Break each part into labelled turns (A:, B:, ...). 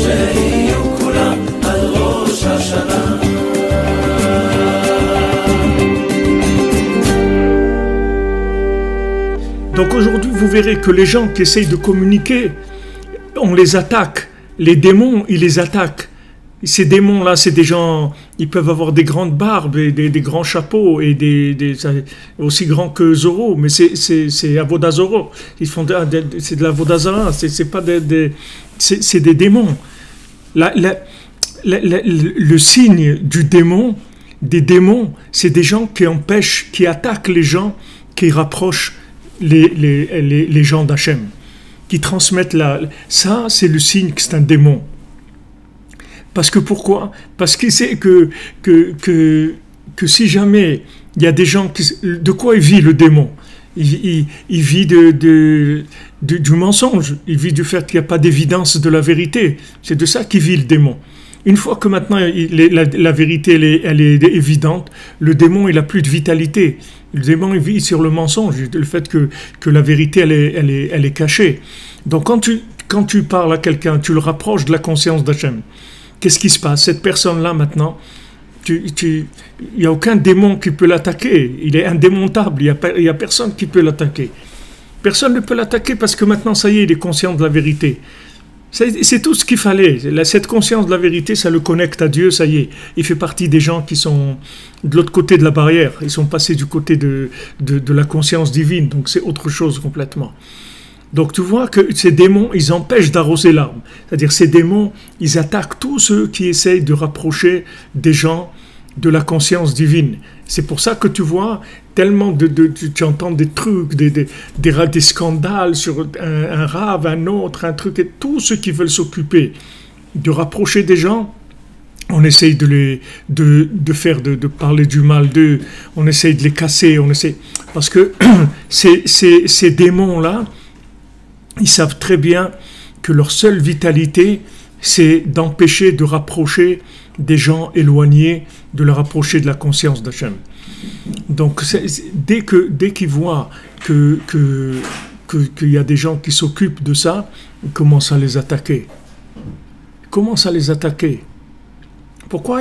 A: שיהיו כולם על ראש השנה.
B: Donc aujourd'hui, vous verrez que les gens qui essayent de communiquer, on les attaque. Les démons, ils les attaquent. Ces démons-là, c'est des gens, ils peuvent avoir des grandes barbes et des grands chapeaux et aussi grands que Zoro, mais c'est Avodazoro. Ils font c'est de l'Avodazara, c'est pas c'est des démons. Le signe du démon, des démons, c'est des gens qui empêchent, qui attaquent les gens, qui rapprochent les gens d'Hachem, qui transmettent ça, c'est le signe que c'est un démon. Parce que pourquoi? Parce qu'il sait que si jamais il y a des gens de quoi il vit le démon? Il vit du mensonge, il vit du fait qu'il n'y a pas d'évidence de la vérité. C'est de ça qu'il vit le démon. Une fois que maintenant la vérité elle est évidente, le démon il a plus de vitalité. Le démon il vit sur le mensonge, le fait que la vérité elle est cachée. Donc quand tu parles à quelqu'un, tu le rapproches de la conscience d'Hachem. Qu'est-ce qui se passe? Cette personne-là maintenant, il n'y a aucun démon qui peut l'attaquer. Il est indémontable. Il y a personne qui peut l'attaquer. Personne ne peut l'attaquer parce que maintenant ça y est, il est conscient de la vérité. C'est tout ce qu'il fallait. Cette conscience de la vérité, ça le connecte à Dieu, ça y est. Il fait partie des gens qui sont de l'autre côté de la barrière. Ils sont passés du côté de la conscience divine. Donc c'est autre chose complètement. Donc tu vois que ces démons, ils empêchent d'arroser l'arbre. C'est-à-dire ces démons, ils attaquent tous ceux qui essayent de rapprocher des gens de la conscience divine. C'est pour ça que tu vois tellement tu entends des trucs, des scandales sur un rave, un autre, un truc, et tous ceux qui veulent s'occuper de rapprocher des gens, on essaye de parler du mal d'eux, on essaye de les casser, parce que ces démons-là, ils savent très bien que leur seule vitalité, c'est d'empêcher de rapprocher des gens éloignés, de les rapprocher de la conscience d'Hachem. Donc, dès qu'ils voient qu'il y a des gens qui s'occupent de ça, ils commencent à les attaquer. Pourquoi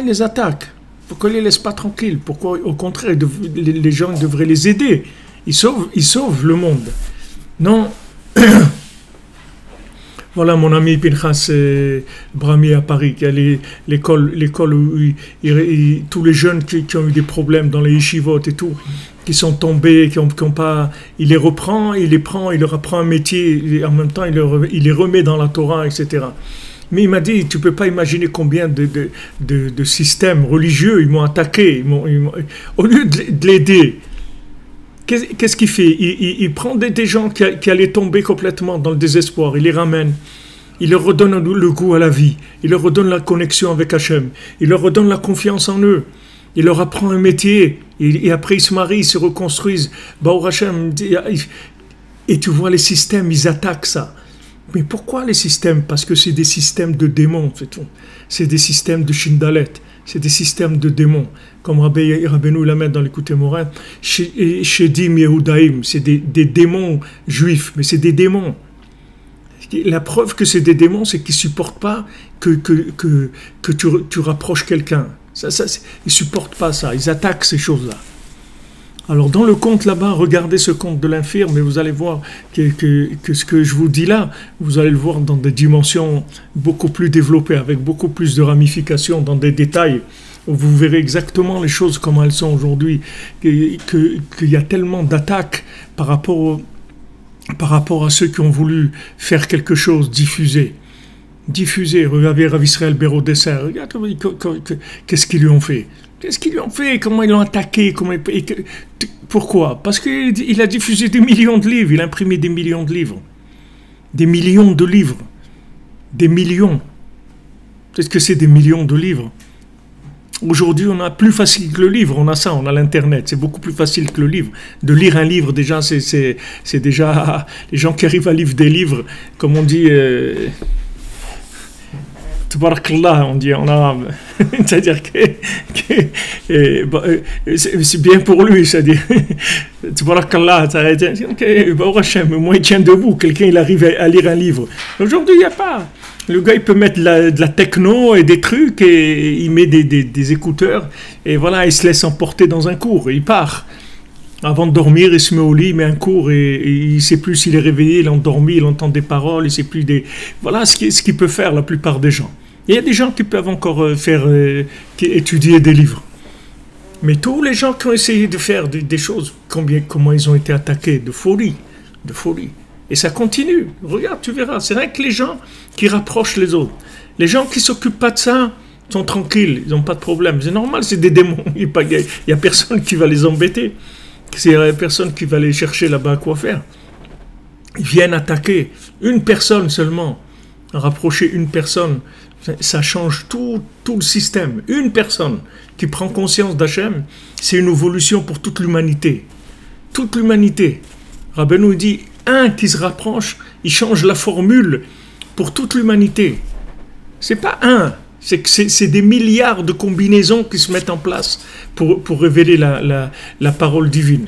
B: ils les attaquent? Pourquoi ils ne les laissent pas tranquilles? Pourquoi, au contraire, les gens devraient les aider? Ils sauvent le monde. Non. Voilà mon ami Pinchas Brami à Paris, qui a l'école où tous les jeunes qui ont eu des problèmes dans les yeshivot et tout, qui sont tombés, qui ont pas, il les reprend, il les prend, il leur apprend un métier, et en même temps il les remet dans la Torah, etc. Mais il m'a dit, tu peux pas imaginer combien de systèmes religieux ils m'ont attaqué, au lieu de l'aider. Qu'est-ce qu'il fait? Il prend des gens qui allaient tomber complètement dans le désespoir, il les ramène, il leur redonne le goût à la vie, il leur redonne la connexion avec Hachem, il leur redonne la confiance en eux, il leur apprend un métier, et après ils se marient, ils se reconstruisent. Baruch Hachem, et tu vois les systèmes, ils attaquent ça. Mais pourquoi les systèmes? Parce que c'est des systèmes de démons, c'est tout. C'est des systèmes de Shindalet, c'est des systèmes de démons. Comme Rabbeinu l'a met dans l'Écoute Morin, Shedim Yehudaim, c'est des démons juifs, mais c'est des démons. La preuve que c'est des démons, c'est qu'ils ne supportent pas que tu rapproches quelqu'un. Ils ne supportent pas ça, ils attaquent ces choses-là. Alors dans le conte là-bas, regardez ce conte de l'infirme et vous allez voir que ce que je vous dis là, vous allez le voir dans des dimensions beaucoup plus développées, avec beaucoup plus de ramifications, dans des détails. Vous verrez exactement les choses comme elles sont aujourd'hui, qu'il y a tellement d'attaques par rapport à ceux qui ont voulu faire quelque chose, diffuser. Regardez Rav Israël Bérodesser, regardez qu'est-ce qu'ils lui ont fait. Qu'est-ce qu'ils lui ont fait? Comment ils l'ont attaqué? Pourquoi? Parce qu'il a diffusé des millions de livres, il a imprimé des millions de livres. Des millions de livres. Des millions. Qu'est-ce que c'est des millions de livres? Aujourd'hui, on a plus facile que le livre, on a l'internet, c'est beaucoup plus facile que le livre. De lire un livre, déjà, c'est déjà les gens qui arrivent à lire des livres, comme on dit, Tabarakallah, on dit en arabe. C'est-à-dire que c'est bien pour lui, c'est-à-dire, Tabarakallah, Baruch Hashem, au moins il tient debout, quelqu'un il arrive à lire un livre. Aujourd'hui, il n'y a pas. Le gars, il peut mettre de la techno et des trucs, et il met des écouteurs, et voilà, il se laisse emporter dans un cours, et il part. Avant de dormir, il se met au lit, il met un cours, et il ne sait plus s'il est réveillé, il est endormi, il entend des paroles, il sait plus des... Voilà ce qu'il peut faire la plupart des gens. Et il y a des gens qui peuvent encore étudier des livres. Mais tous les gens qui ont essayé de faire des choses, comment ils ont été attaqués, de folie. Et ça continue. Regarde, tu verras. C'est vrai que les gens qui rapprochent les autres, les gens qui ne s'occupent pas de ça, sont tranquilles, ils n'ont pas de problème. C'est normal, c'est des démons. Il n'y a personne qui va les embêter. Il n'y a personne qui va les chercher là-bas quoi faire. Ils viennent attaquer une personne seulement. Rapprocher une personne, ça change tout le système. Une personne qui prend conscience d'Hachem, c'est une évolution pour toute l'humanité. Toute l'humanité. Rabbeinu dit, un qui se rapproche, il change la formule pour toute l'humanité. C'est pas un, c'est des milliards de combinaisons qui se mettent en place pour révéler la parole divine.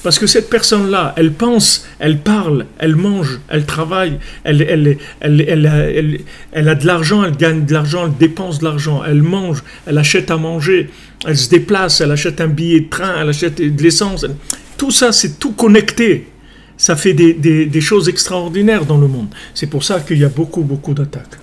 B: Parce que cette personne-là, elle pense, elle parle, elle mange, elle travaille, elle a de l'argent, elle gagne de l'argent, elle dépense de l'argent, elle mange, elle achète à manger, elle se déplace, elle achète un billet de train, elle achète de l'essence. Tout ça, c'est tout connecté. Ça fait des choses extraordinaires dans le monde. C'est pour ça qu'il y a beaucoup d'attaques.